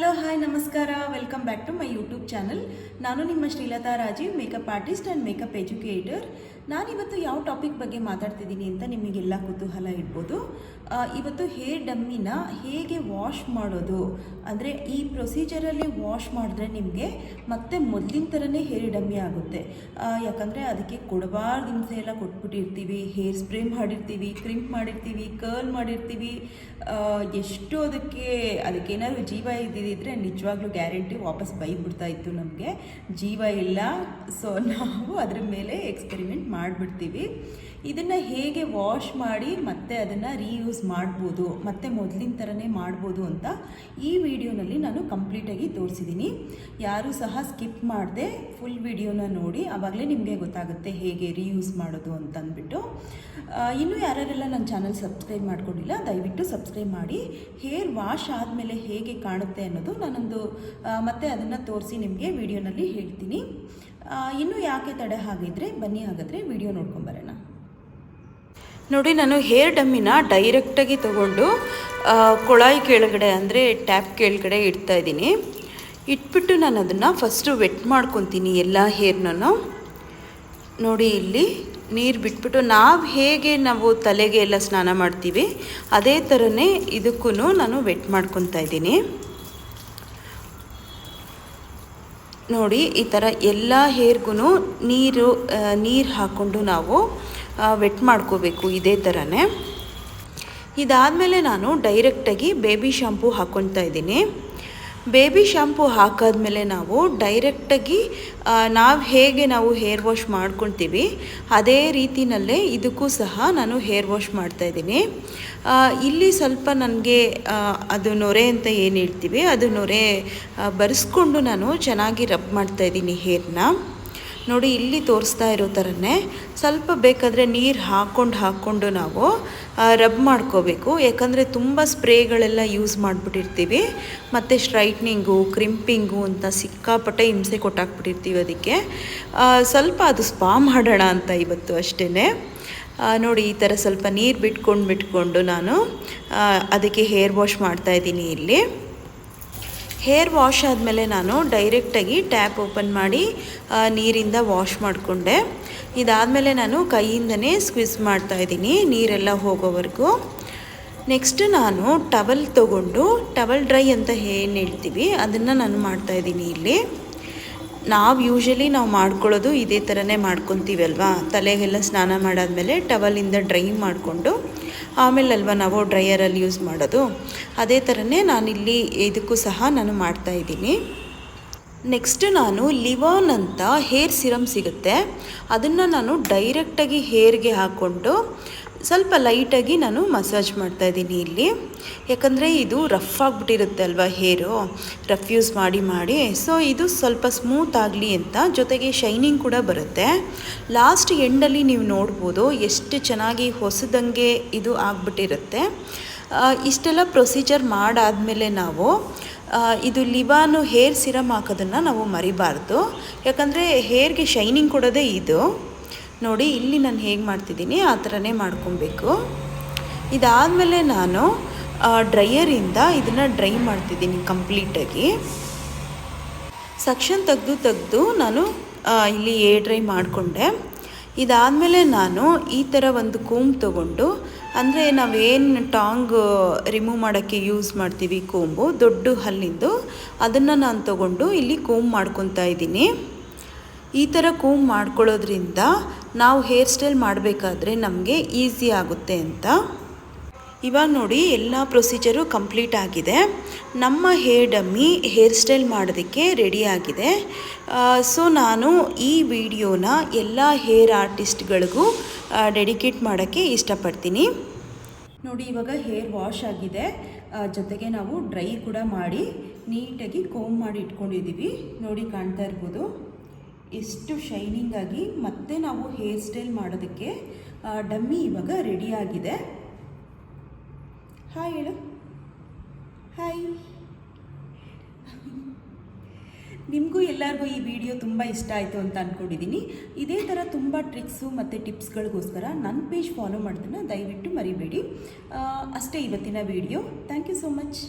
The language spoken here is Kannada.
ಹಲೋ ಹಾಯ್ ನಮಸ್ಕಾರ, welcome back to my YouTube channel. ನಾನು ನಿಮ್ಮ Srilatha Rajeev, makeup artist and makeup educator. ನಾನಿವತ್ತು ಯಾವ ಟಾಪಿಕ್ ಬಗ್ಗೆ ಮಾತಾಡ್ತಿದ್ದೀನಿ ಅಂತ ನಿಮಗೆಲ್ಲ ಕುತೂಹಲ ಇರ್ಬೋದು. ಇವತ್ತು ಹೇರ್ ಡಮ್ಮಿನ ಹೇಗೆ ವಾಶ್ ಮಾಡೋದು, ಅಂದರೆ ಈ ಪ್ರೊಸೀಜರಲ್ಲಿ ವಾಶ್ ಮಾಡಿದ್ರೆ ನಿಮಗೆ ಮತ್ತೆ ಮೊದಲಿನ ಥರನೇ ಹೇರ್ ಡಮ್ಮಿ ಆಗುತ್ತೆ. ಯಾಕಂದರೆ ಅದಕ್ಕೆ ಕೊಡಬಾರ್ದು ಹಿಂಸೆ ಎಲ್ಲ ಕೊಟ್ಬಿಟ್ಟಿರ್ತೀವಿ, ಹೇರ್ ಸ್ಪ್ರೇ ಮಾಡಿರ್ತೀವಿ, ಕ್ರಿಂಪ್ ಮಾಡಿರ್ತೀವಿ, ಕರ್ಲ್ ಮಾಡಿರ್ತೀವಿ. ಎಷ್ಟು ಅದಕ್ಕೇನಾದ್ರು ಜೀವ ಇದ್ದಿದ್ದರೆ ನಿಜವಾಗ್ಲೂ ಗ್ಯಾರಂಟಿ ವಾಪಸ್ ಬೈಬಿಡ್ತಾ ಇತ್ತು. ನಮಗೆ ಜೀವ ಇಲ್ಲ, ಸೊ ನಾವು ಅದರ ಮೇಲೆ ಎಕ್ಸ್ಪೆರಿಮೆಂಟ್ ಮಾಡಿಬಿಡ್ತೀವಿ. ಇದನ್ನು ಹೇಗೆ ವಾಶ್ ಮಾಡಿ ಮತ್ತೆ ಅದನ್ನು ರೀಯೂಸ್ ಮಾಡ್ಬೋದು, ಮತ್ತೆ ಮೊದಲಿನ ಥರನೇ ಮಾಡ್ಬೋದು ಅಂತ ಈ ವಿಡಿಯೋನಲ್ಲಿ ನಾನು ಕಂಪ್ಲೀಟಾಗಿ ತೋರಿಸಿದ್ದೀನಿ. ಯಾರೂ ಸಹ ಸ್ಕಿಪ್ ಮಾಡದೆ ಫುಲ್ ವಿಡಿಯೋನ ನೋಡಿ, ಆವಾಗಲೇ ನಿಮಗೆ ಗೊತ್ತಾಗುತ್ತೆ ಹೇಗೆ ರೀಯೂಸ್ ಮಾಡೋದು ಅಂತಂದ್ಬಿಟ್ಟು. ಇನ್ನೂ ಯಾರ್ಯಾರೆಲ್ಲ ನನ್ನ ಚಾನಲ್ ಸಬ್ಸ್ಕ್ರೈಬ್ ಮಾಡ್ಕೊಂಡಿಲ್ಲ, ದಯವಿಟ್ಟು ಸಬ್ಸ್ಕ್ರೈಬ್ ಮಾಡಿ. ಹೇರ್ ವಾಶ್ ಆದಮೇಲೆ ಹೇಗೆ ಕಾಣುತ್ತೆ ಅನ್ನೋದು ನಾನೊಂದು ಮತ್ತೆ ಅದನ್ನು ತೋರಿಸಿ ನಿಮಗೆ ವಿಡಿಯೋನಲ್ಲಿ ಹೇಳ್ತೀನಿ. ಇನ್ನೂ ಯಾಕೆ ತಡೆ ಹಾಗಿದ್ರೆ ಬನ್ನಿ ಹಾಗಾದರೆ ವಿಡಿಯೋ ನೋಡ್ಕೊಂಬರೋಣ. ನೋಡಿ, ನಾನು ಹೇರ್ ಡಮ್ಮಿನ ಡೈರೆಕ್ಟಾಗಿ ತೊಗೊಂಡು ಕೊಳಾಯಿ ಕೆಳಗಡೆ ಅಂದರೆ ಟ್ಯಾಪ್ ಕೆಳಗಡೆ ಇಡ್ತಾ ಇದ್ದೀನಿ. ಇಟ್ಬಿಟ್ಟು ನಾನು ಅದನ್ನು ಫಸ್ಟು ವೆಟ್ ಮಾಡ್ಕೊತೀನಿ ಎಲ್ಲ ಹೇರ್ನೂ. ನೋಡಿ, ಇಲ್ಲಿ ನೀರು ಬಿಟ್ಬಿಟ್ಟು ನಾವು ತಲೆಗೆ ಎಲ್ಲ ಸ್ನಾನ ಮಾಡ್ತೀವಿ ಅದೇ ಥರನೇ ಇದಕ್ಕೂ ನಾನು ವೆಟ್ ಮಾಡ್ಕೊತಾ ಇದ್ದೀನಿ. ನೋಡಿ, ಈ ಥರ ಎಲ್ಲ ಹೇರ್ಗೂ ನೀರು ಹಾಕ್ಕೊಂಡು ನಾವು ವೆಟ್ ಮಾಡ್ಕೋಬೇಕು ಇದೇ ಥರನೇ. ಇದಾದಮೇಲೆ ನಾನು ಡೈರೆಕ್ಟಾಗಿ ಬೇಬಿ ಶಾಂಪೂ ಹಾಕ್ಕೊತಾ ಇದ್ದೀನಿ. ಬೇಬಿ ಶಾಂಪೂ ಹಾಕಾದ್ಮೇಲೆ ನಾವು ಡೈರೆಕ್ಟಾಗಿ ನಾವು ಹೇರ್ ವಾಶ್ ಮಾಡ್ಕೊಳ್ತೀವಿ ಅದೇ ರೀತಿಯಲ್ಲೇ ಇದಕ್ಕೂ ಸಹ ನಾನು ಹೇರ್ ವಾಶ್ ಮಾಡ್ತಾಯಿದ್ದೀನಿ. ಇಲ್ಲಿ ಸ್ವಲ್ಪ ನನಗೆ ಅದು ನೊರೆ ಅಂತ ಏನು ಹೇಳ್ತೀವಿ, ಅದು ನೊರೆ ಬರೆಸ್ಕೊಂಡು ನಾನು ಚೆನ್ನಾಗಿ ರಬ್ ಮಾಡ್ತಾಯಿದ್ದೀನಿ ಹೇರ್ನ. ನೋಡಿ, ಇಲ್ಲಿ ತೋರಿಸ್ತಾ ಇರೋ ಥರನೇ ಸ್ವಲ್ಪ ಬೇಕಾದರೆ ನೀರು ಹಾಕ್ಕೊಂಡು ನಾವು ರಬ್ ಮಾಡ್ಕೋಬೇಕು. ಯಾಕಂದರೆ ತುಂಬ ಸ್ಪ್ರೇಗಳೆಲ್ಲ ಯೂಸ್ ಮಾಡಿಬಿಟ್ಟಿರ್ತೀವಿ, ಮತ್ತು ಸ್ಟ್ರೈಟ್ನಿಂಗು, ಕ್ರಿಂಪಿಂಗು ಅಂತ ಸಿಕ್ಕಾಪಟ್ಟೆ ಹಿಂಸೆ ಕೊಟ್ಟಾಕ್ಬಿಟ್ಟಿರ್ತೀವಿ. ಅದಕ್ಕೆ ಸ್ವಲ್ಪ ಅದು ಸ್ಪಾ ಮಾಡೋಣ ಅಂತ ಇವತ್ತು ಅಷ್ಟೇ. ನೋಡಿ, ಈ ಥರ ಸ್ವಲ್ಪ ನೀರು ಬಿಟ್ಕೊಂಡು ನಾನು ಅದಕ್ಕೆ ಹೇರ್ ವಾಶ್ ಮಾಡ್ತಾಯಿದ್ದೀನಿ. ಇಲ್ಲಿ ಹೇರ್ ವಾಶ್ ಆದಮೇಲೆ ನಾನು ಡೈರೆಕ್ಟಾಗಿ ಟ್ಯಾಪ್ ಓಪನ್ ಮಾಡಿ ನೀರಿಂದ ವಾಶ್ ಮಾಡಿಕೊಂಡೆ. ಇದಾದಮೇಲೆ ನಾನು ಕೈಯಿಂದನೇ ಸ್ಕ್ವಿಸ್ ಮಾಡ್ತಾಯಿದ್ದೀನಿ ನೀರೆಲ್ಲ ಹೋಗೋವರೆಗೂ. ನೆಕ್ಸ್ಟ್ ನಾನು ಟವಲ್ ತೊಗೊಂಡು, ಟವಲ್ ಡ್ರೈ ಅಂತ ಏನು ಹೇಳ್ತೀವಿ ಅದನ್ನು ನಾನು ಮಾಡ್ತಾಯಿದ್ದೀನಿ. ಇಲ್ಲಿ ಯೂಶ್ವಲಿ ನಾವು ಮಾಡ್ಕೊಳ್ಳೋದು ಇದೇ ಥರನೇ ಮಾಡ್ಕೊತೀವಲ್ವಾ, ತಲೆಗೆಲ್ಲ ಸ್ನಾನ ಮಾಡಾದಮೇಲೆ ಟವಲಿಂದ ಡ್ರೈ ಮಾಡಿಕೊಂಡು ಆಮೇಲೆ ನಾವು ಡ್ರೈಯರಲ್ಲಿ ಯೂಸ್ ಮಾಡೋದು. ಅದೇ ಥರನೇ ನಾನಿಲ್ಲಿ ಇದಕ್ಕೂ ಸಹ ನಾನು ಮಾಡ್ತಾಯಿದ್ದೀನಿ. ನೆಕ್ಸ್ಟ್ ನಾನು ಲಿವಾನ್ ಅಂತ ಹೇರ್ ಸಿರಮ್ ಸಿಗುತ್ತೆ, ಅದನ್ನು ನಾನು ಡೈರೆಕ್ಟಾಗಿ ಹೇರ್ಗೆ ಹಾಕ್ಕೊಂಡು ಸ್ವಲ್ಪ ಲೈಟಾಗಿ ನಾನು ಮಸಾಜ್ ಮಾಡ್ತಾಯಿದ್ದೀನಿ ಇಲ್ಲಿ. ಯಾಕಂದರೆ ಇದು ರಫ್ ಆಗಿಬಿಟ್ಟಿರುತ್ತೆ ಅಲ್ವಾ ಹೇರು, ರಫ್ ಯೂಸ್ ಮಾಡಿ ಸೊ ಇದು ಸ್ವಲ್ಪ ಸ್ಮೂತ್ ಆಗಲಿ ಅಂತ, ಜೊತೆಗೆ ಶೈನಿಂಗ್ ಕೂಡ ಬರುತ್ತೆ. ಲಾಸ್ಟ್ ಎಂಡಲ್ಲಿ ನೀವು ನೋಡ್ಬೋದು ಎಷ್ಟು ಚೆನ್ನಾಗಿ ಹೊಸದಂಗೆ ಇದು ಆಗಿಬಿಟ್ಟಿರುತ್ತೆ. ಇಷ್ಟೆಲ್ಲ ಪ್ರೊಸೀಜರ್ ಮಾಡಾದಮೇಲೆ ನಾವು ಇದು ಲಿವಾನು ಹೇರ್ ಸಿರಮ್ ಹಾಕೋದನ್ನು ನಾವು ಮರಿಬಾರ್ದು. ಯಾಕಂದರೆ ಹೇರ್ಗೆ ಶೈನಿಂಗ್ ಕೊಡೋದೇ ಇದು. ನೋಡಿ, ಇಲ್ಲಿ ನಾನು ಹೇಗೆ ಮಾಡ್ತಿದ್ದೀನಿ ಆ ಥರನೇ ಮಾಡ್ಕೊಬೇಕು. ಇದಾದಮೇಲೆ ನಾನು ಡ್ರೈಯರಿಂದ ಇದನ್ನು ಡ್ರೈ ಮಾಡ್ತಿದ್ದೀನಿ ಕಂಪ್ಲೀಟಾಗಿ. ಸಕ್ಷನ್ ತೆಗೆದು ನಾನು ಇಲ್ಲಿ ಏರ್ ಡ್ರೈ ಮಾಡಿಕೊಂಡೆ. ಇದಾದಮೇಲೆ ನಾನು ಈ ಥರ ಒಂದು ಕೋಂಬ್ ತೊಗೊಂಡು, ಅಂದರೆ ನಾವೇನು ಟಾಂಗ್ ರಿಮೂವ್ ಮಾಡೋಕ್ಕೆ ಯೂಸ್ ಮಾಡ್ತೀವಿ ಕೋಂಬು, ದೊಡ್ಡ ಹಲ್ಲಿಂದು, ಅದನ್ನು ನಾನು ತೊಗೊಂಡು ಇಲ್ಲಿ ಕೋಂಬ್ ಮಾಡ್ಕೊತಾ ಇದ್ದೀನಿ. ಈ ಥರ ಕೋಂಬ್ ಮಾಡ್ಕೊಳ್ಳೋದ್ರಿಂದ ನಾವು ಹೇರ್ ಸ್ಟೈಲ್ ಮಾಡಬೇಕಾದ್ರೆ ನಮಗೆ ಈಸಿ ಆಗುತ್ತೆ ಅಂತ. ಇವಾಗ ನೋಡಿ, ಎಲ್ಲ ಪ್ರೊಸೀಜರು ಕಂಪ್ಲೀಟ್ ಆಗಿದೆ. ನಮ್ಮ ಹೇರ್ ಡಮ್ಮಿ ಹೇರ್ ಸ್ಟೈಲ್ ಮಾಡೋದಕ್ಕೆ ರೆಡಿ ಆಗಿದೆ. ಸೊ ನಾನು ಈ ವಿಡಿಯೋನ ಎಲ್ಲ ಹೇರ್ ಆರ್ಟಿಸ್ಟ್ಗಳಿಗೂ ಡೆಡಿಕೇಟ್ ಮಾಡೋಕ್ಕೆ ಇಷ್ಟಪಡ್ತೀನಿ. ನೋಡಿ, ಇವಾಗ ಹೇರ್ ವಾಶ್ ಆಗಿದೆ, ಜೊತೆಗೆ ನಾವು ಡ್ರೈ ಕೂಡ ಮಾಡಿ ನೀಟಾಗಿ ಕೋಂಬ್ ಮಾಡಿ ಇಟ್ಕೊಂಡಿದ್ದೀವಿ. ನೋಡಿ, ಕಾಣ್ತಾ ಇರ್ಬೋದು ಎಷ್ಟು ಶೈನಿಂಗ್ ಆಗಿ ಮತ್ತೆ ನಾವು ಹೇರ್ ಸ್ಟೈಲ್ ಮಾಡೋದಕ್ಕೆ ಡಮ್ಮಿ ಇವಾಗ ರೆಡಿ ಆಗಿದೆ. ಹಾಯ್ ಹೇಳು, ಹಾಯ್. ನಿಮಗೂ ಎಲ್ಲರಿಗೂ ಈ ವಿಡಿಯೋ ತುಂಬ ಇಷ್ಟ ಆಯಿತು ಅಂತ ಅಂದ್ಕೊಂಡಿದ್ದೀನಿ. ಇದೇ ಥರ ತುಂಬ ಟ್ರಿಕ್ಸು ಮತ್ತು ಟಿಪ್ಸ್ಗಳಿಗೋಸ್ಕರ ನನ್ನ ಪೇಜ್ ಫಾಲೋ ಮಾಡೋದನ್ನು ದಯವಿಟ್ಟು ಮರಿಬೇಡಿ. ಅಷ್ಟೇ ಇವತ್ತಿನ video. Thank you so much.